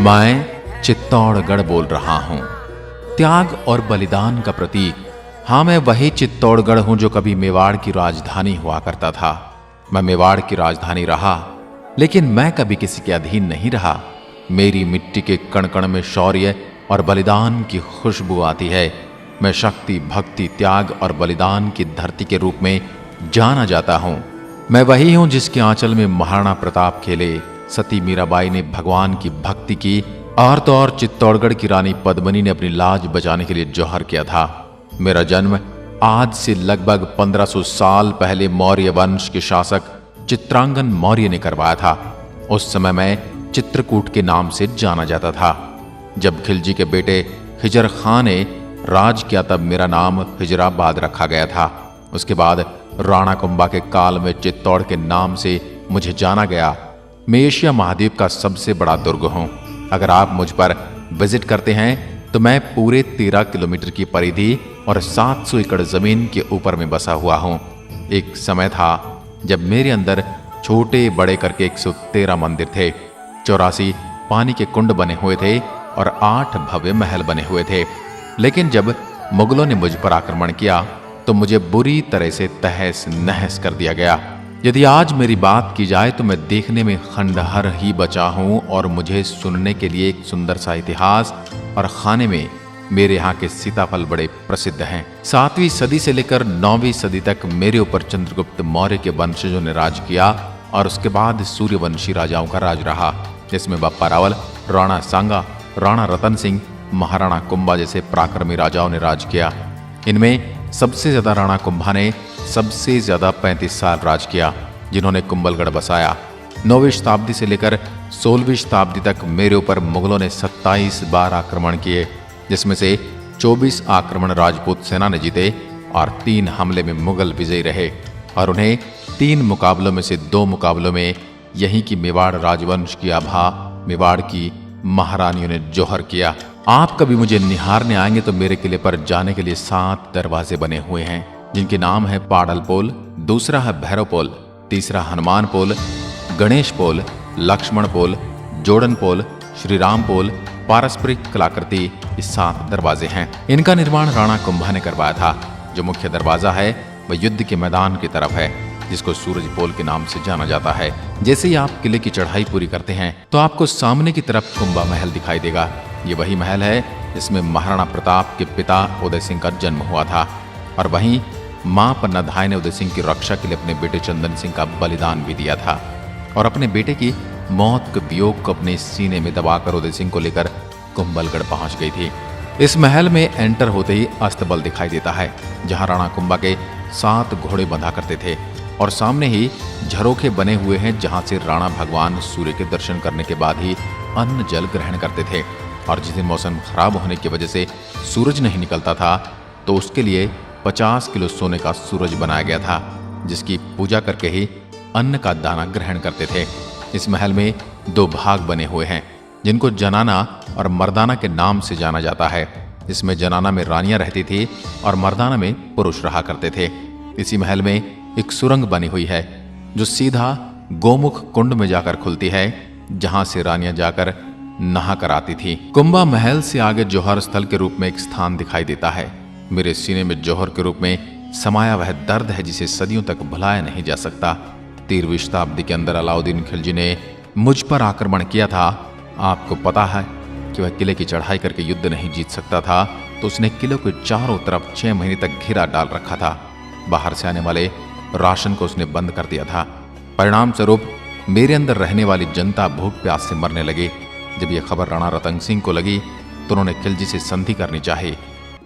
मैं चित्तौड़गढ़ बोल रहा हूं, त्याग और बलिदान का प्रतीक। हां, मैं वही चित्तौड़गढ़ हूं जो कभी मेवाड़ की राजधानी हुआ करता था। मैं मेवाड़ की राजधानी रहा, लेकिन मैं कभी किसी के अधीन नहीं रहा। मेरी मिट्टी के कण कण में शौर्य और बलिदान की खुशबू आती है। मैं शक्ति, भक्ति, त्याग और बलिदान की धरती के रूप में जाना जाता हूं। मैं वही हूं जिसके आंचल में महाराणा प्रताप खेले, सती मीराबाई ने भगवान की भक्ति की और तो और चित्तौड़गढ़ की रानी पद्मिनी ने अपनी लाज बचाने के लिए जौहर किया था। मेरा जन्म आज से लगभग 1500 साल पहले मौर्य वंश के शासक चित्रांगन मौर्य ने करवाया था। उस समय मैं चित्रकूट के नाम से जाना जाता था। जब खिलजी के बेटे हिजर खां ने राज किया तब मेरा नाम हिजराबाद रखा गया था। उसके बाद राणा कुंभा के काल में चित्तौड़ के नाम से मुझे जाना गया। मैं एशिया महाद्वीप का सबसे बड़ा दुर्ग हूं। अगर आप मुझ पर विजिट करते हैं तो मैं पूरे 13 किलोमीटर की परिधि और 700 एकड़ जमीन के ऊपर में बसा हुआ हूं। एक समय था जब मेरे अंदर छोटे बड़े करके 113 मंदिर थे, 84 पानी के कुंड बने हुए थे और 8 भव्य महल बने हुए थे। लेकिन जब मुगलों ने मुझ पर आक्रमण किया तो मुझे बुरी तरह से तहस नहस कर दिया गया। यदि आज मेरी बात की जाए तो मैं देखने में खंडहर ही बचा हूं और मुझे सुनने के लिए एक सुंदर सा इतिहास और खाने में मेरे यहाँ के सीताफल बड़े प्रसिद्ध हैं। 7वीं सदी से लेकर 9वीं सदी तक मेरे ऊपर चंद्रगुप्त मौर्य के वंशजों ने राज किया और उसके बाद सूर्यवंशी राजाओं का राज रहा, जिसमें बप्पा रावल, राणा सांगा, राणा रतन सिंह, महाराणा कुंभा जैसे पराक्रमी राजाओं ने राज किया। इनमें सबसे ज्यादा राणा कुंभा ने सबसे ज्यादा 35 साल राज किया, जिन्होंने कुंभलगढ़ बसाया। 9वीं शताब्दी से लेकर 16वीं शताब्दी तक मेरे ऊपर मुगलों ने 27 बार आक्रमण किए, जिसमें से 24 आक्रमण राजपूत सेना ने जीते और 3 हमले में मुगल विजयी रहे और उन्हें 3 मुकाबलों में से 2 मुकाबलों में यहीं की मेवाड़ राजवंश की आभा मेवाड़ की महारानियों ने जौहर किया। आप कभी मुझे निहारने आएंगे तो मेरे किले पर जाने के लिए 7 दरवाजे बने हुए हैं, जिनके नाम है पाडल पोल, दूसरा है भैरव पोल, तीसरा हनुमान पोल, गणेश पोल, लक्ष्मण पोल, जोड़न पोल, श्री राम पोल, पारस्परिक कलाकृति। ये 7 दरवाजे हैं। इनका निर्माण राणा कुंभा ने करवाया था। जो मुख्य दरवाजा है वह युद्ध के मैदान की तरफ है, जिसको सूरज पोल के नाम से जाना जाता है। जैसे ही आप किले की चढ़ाई पूरी करते हैं तो आपको सामने की तरफ कुंभा महल दिखाई देगा। ये वही महल है जिसमें महाराणा प्रताप के पिता उदय सिंह का जन्म हुआ था और वहीं मां पन्नाधाय ने उदय सिंह की रक्षा के लिए अपने बेटे चंदन सिंह का बलिदान भी दिया था और अपने बेटे की मौत के वियोग को अपने सीने में दबाकर उदय सिंह को लेकर कुंभलगढ़ पहुंच गई थी। इस महल में एंटर होते ही अस्तबल दिखाई देता है, जहां राणा कुंभा के 7 घोड़े बंधा करते थे और सामने ही झरोखे बने हुए हैं, जहां से राणा भगवान सूर्य के दर्शन करने के बाद ही अन्न जल ग्रहण करते थे। और जिस दिन मौसम खराब होने की वजह से सूरज नहीं निकलता था तो उसके लिए 50 किलो सोने का सूरज बनाया गया था, जिसकी पूजा करके ही अन्न का दाना ग्रहण करते थे। इस महल में 2 भाग बने हुए हैं, जिनको जनाना और मर्दाना के नाम से जाना जाता है। इसमें जनाना में रानियां रहती थी और मर्दाना में पुरुष रहा करते थे। इसी महल में एक सुरंग बनी हुई है जो सीधा गोमुख कुंड में जाकर खुलती है, जहां से रानियां जाकर नहा कर आती थी। कुंभा महल से आगे जौहर स्थल के रूप में एक स्थान दिखाई देता है। मेरे सीने में जौहर के रूप में समाया वह दर्द है जिसे सदियों तक भुलाया नहीं जा सकता। 13वीं शताब्दी के अंदर अलाउद्दीन खिलजी ने मुझ पर आक्रमण किया था। आपको पता है कि वह किले की चढ़ाई करके युद्ध नहीं जीत सकता था, तो उसने किले के चारों तरफ 6 महीने तक घेरा डाल रखा था। बाहर से आने वाले राशन को उसने बंद कर दिया था। परिणाम स्वरूप मेरे अंदर रहने वाली जनता भूख प्यास से मरने लगी। जब यह खबर राणा रतन सिंह को लगी तो उन्होंने खिलजी से संधि करनी चाहिए,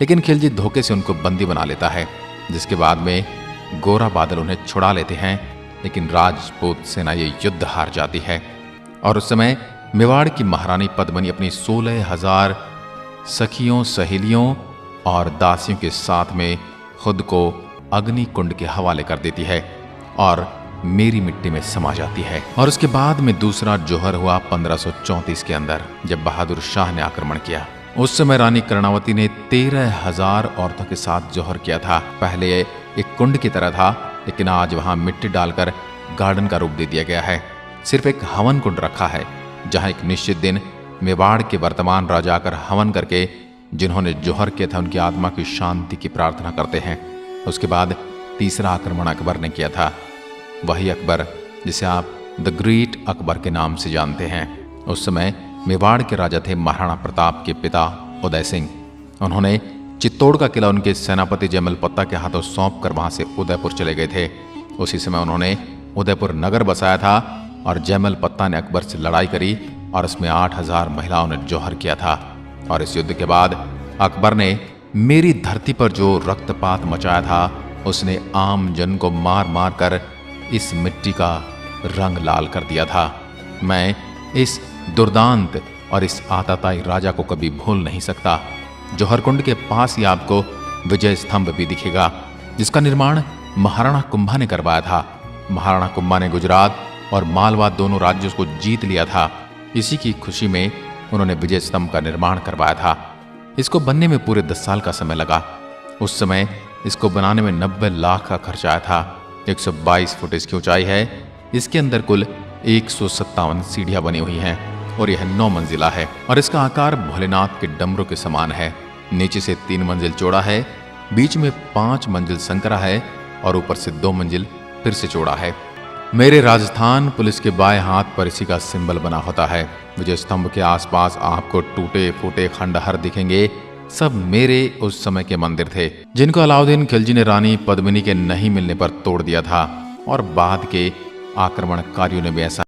लेकिन खिलजी धोखे से उनको बंदी बना लेता है, जिसके बाद में गोरा बादल उन्हें छुड़ा लेते हैं। लेकिन राजपूत सेना ये युद्ध हार जाती है और उस समय मेवाड़ की महारानी पद्मिनी अपनी 16,000 सखियों, सहेलियों और दासियों के साथ में खुद को अग्नि कुंड के हवाले कर देती है और मेरी मिट्टी में समा जाती है। और उसके बाद में दूसरा जौहर हुआ 1534 के अंदर, जब बहादुर शाह ने आक्रमण किया। उस समय रानी कर्णावती ने 13,000 औरतों के साथ जौहर किया था। पहले एक कुंड की तरह था, लेकिन आज वहां मिट्टी डालकर गार्डन का रूप दे दिया गया है। सिर्फ एक हवन कुंड रखा है, जहां एक निश्चित दिन मेवाड़ के वर्तमान राजा आकर हवन करके जिन्होंने जोहर किया था उनकी आत्मा की शांति की प्रार्थना करते हैं। उसके बाद तीसरा आक्रमण अकबर ने किया था, वही अकबर जिसे आप द ग्रेट अकबर के नाम से जानते हैं। उस समय मेवाड़ के राजा थे महाराणा प्रताप के पिता उदय सिंह। उन्होंने चित्तौड़ का किला उनके सेनापति जयमल पत्ता के हाथों सौंप कर वहां से उदयपुर चले गए थे। उसी समय उन्होंने उदयपुर नगर बसाया था और जयमल पत्ता ने अकबर से लड़ाई करी और उसमें 8000 महिलाओं ने जौहर किया था। और इस युद्ध के बाद अकबर ने मेरी धरती पर जो रक्तपात मचाया था उसने आम जन को मार मार कर इस मिट्टी का रंग लाल कर दिया था। मैं इस दुर्दांत और इस आताताई राजा को कभी भूल नहीं सकता। जौहरकुंड के पास ही आपको विजय स्तंभ भी दिखेगा, जिसका निर्माण महाराणा कुंभा ने करवाया था। महाराणा कुंभा ने गुजरात और मालवा दोनों राज्यों को जीत लिया था। इसी की खुशी में उन्होंने विजय स्तंभ का निर्माण करवाया था। इसको बनने में पूरे 10 साल का समय लगा। उस समय इसको बनाने में 90 लाख का खर्च आया था। 122 फुट इसकी ऊंचाई है। इसके अंदर कुल 157 सीढ़ियां बनी हुई हैं और यह 9 मंजिला है और इसका आकार भोलेनाथ के डमरू के समान है। नीचे से 3 मंजिल चौड़ा है, बीच में 5 मंजिल संकरा है और ऊपर से 2 मंजिल फिर से चौड़ा है। मेरे राजस्थान पुलिस के बाएं हाथ पर इसी का सिंबल बना होता है। विजय स्तंभ के आसपास आपको टूटे फूटे खंडहर दिखेंगे। सब मेरे उस समय के मंदिर थे, जिनको अलाउद्दीन खिलजी ने रानी पद्मिनी के नहीं मिलने पर तोड़ दिया था और बाद के आक्रमणकारियों ने भी ऐसा।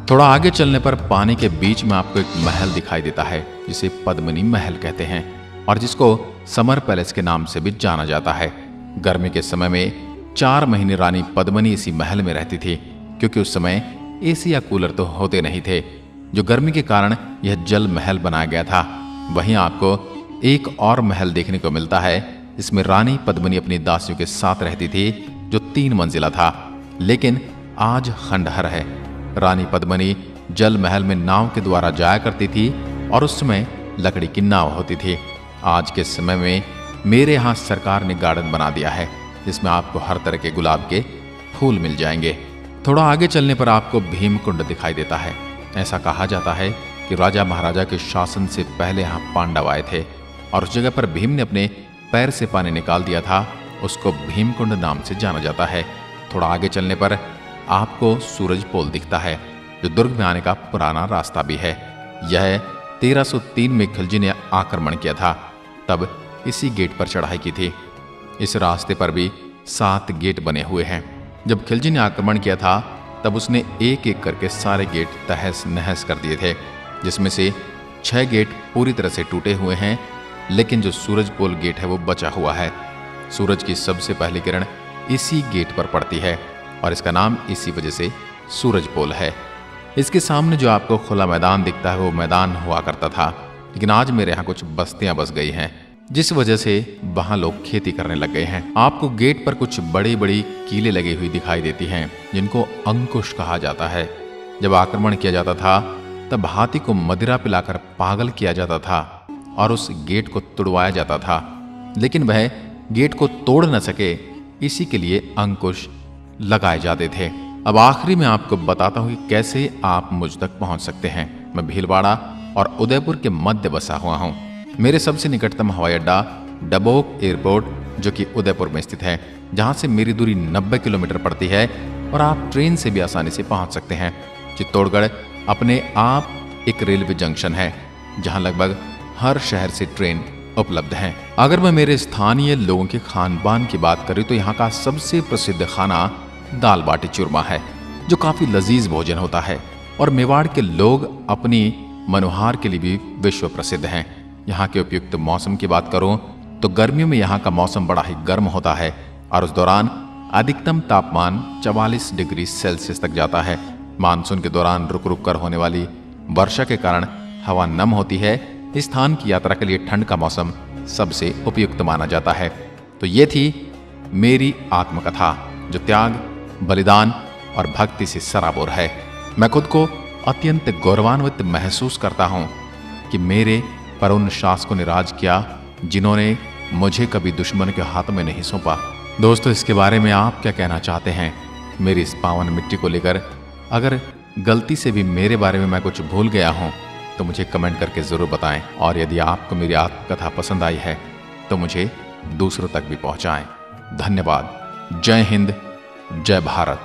थोड़ा आगे चलने पर पानी के बीच में आपको एक महल दिखाई देता है जिसे पद्मिनी महल कहते हैं और जिसको समर पैलेस के नाम से भी जाना जाता है। गर्मी के समय में 4 महीने रानी पद्मिनी इसी महल में रहती थी, क्योंकि उस समय एसी या कूलर तो होते नहीं थे, जो गर्मी के कारण यह जल महल बनाया गया था। वहीं आपको एक और महल देखने को मिलता है, जिसमें रानी पद्मिनी अपनी दासियों के साथ रहती थी, जो 3 मंजिला था, लेकिन आज खंडहर है। रानी पद्मिनी जल महल में नाव के द्वारा जाया करती थी और उस समय लकड़ी की नाव होती थी। आज के समय में मेरे यहाँ सरकार ने गार्डन बना दिया है, जिसमें आपको हर तरह के गुलाब के फूल मिल जाएंगे। थोड़ा आगे चलने पर आपको भीमकुंड दिखाई देता है। ऐसा कहा जाता है कि राजा महाराजा के शासन से पहले यहाँ पांडव आए थे और उस जगह पर भीम ने अपने पैर से पानी निकाल दिया था। उसको भीमकुंड नाम से जाना जाता है। थोड़ा आगे चलने पर आपको सूरज पोल दिखता है, जो दुर्ग में आने का पुराना रास्ता भी है। यह 1303 में खिलजी ने आक्रमण किया था। तब इसी गेट पर चढ़ाई की थी। इस रास्ते पर भी 7 गेट बने हुए हैं। जब खिलजी ने आक्रमण किया था तब उसने एक एक करके सारे गेट तहस नहस कर दिए थे, जिसमें से 6 गेट पूरी तरह से टूटे हुए हैं, लेकिन जो सूरजपोल गेट है वो बचा हुआ है। सूरज की सबसे पहली किरण इसी गेट पर पड़ती है और इसका नाम इसी वजह से सूरजपोल है। इसके सामने जो आपको खुला मैदान दिखता है वो मैदान हुआ करता था, लेकिन आज मेरे यहाँ कुछ बस्तियां बस गई हैं, जिस वजह से वहां लोग खेती करने लग गए हैं। आपको गेट पर कुछ बड़ी बड़ी कीलें लगी हुई दिखाई देती हैं, जिनको अंकुश कहा जाता है। जब आक्रमण किया जाता था तब हाथी को मदिरा पिलाकर पागल किया जाता था और उस गेट को तुड़वाया जाता था, लेकिन वह गेट को तोड़ न सके, इसी के लिए अंकुश लगाए जाते थे। अब आखिरी में आपको बताता हूं कि कैसे आप मुझ तक पहुंच सकते हैं। मैं भीलवाड़ा और उदयपुर के मध्य बसा हुआ हूं। मेरे सबसे निकटतम हवाई अड्डा डबोक एयरपोर्ट, जो कि उदयपुर में स्थित है, जहां से मेरी दूरी 90 किलोमीटर पड़ती है और आप ट्रेन से भी आसानी से पहुंच सकते हैं। चित्तौड़गढ़ अपने आप एक रेलवे जंक्शन है, जहां लगभग हर शहर से ट्रेन उपलब्ध हैं। अगर मैं मेरे स्थानीय लोगों के खान पान की बात करूं तो यहाँ का सबसे प्रसिद्ध खाना दाल बाटी चूरमा है, जो काफी लजीज भोजन होता है। और मेवाड़ के लोग अपनी मनोहार के लिए भी विश्व प्रसिद्ध हैं। यहाँ के उपयुक्त मौसम की बात करूं तो गर्मियों में यहाँ का मौसम बड़ा ही गर्म होता है और उस दौरान अधिकतम तापमान 44 डिग्री सेल्सियस तक जाता है। मानसून के दौरान रुक रुक कर होने वाली वर्षा के कारण हवा नम होती है। इस स्थान की यात्रा के लिए ठंड का मौसम सबसे उपयुक्त माना जाता है। तो ये थी मेरी आत्मकथा, जो त्याग, बलिदान और भक्ति से सराबोर है। मैं खुद को अत्यंत गौरवान्वित महसूस करता हूं कि मेरे पर उन शासकों ने राज किया जिन्होंने मुझे कभी दुश्मन के हाथों में नहीं सौंपा। दोस्तों, इसके बारे में आप क्या कहना चाहते हैं मेरी इस पावन मिट्टी को लेकर? अगर गलती से भी मेरे बारे में मैं कुछ भूल गया हूं तो मुझे कमेंट करके जरूर बताएं, और यदि आपको मेरी आत्मकथा पसंद आई है तो मुझे दूसरों तक भी पहुंचाएं। धन्यवाद। जय हिंद, जय भारत।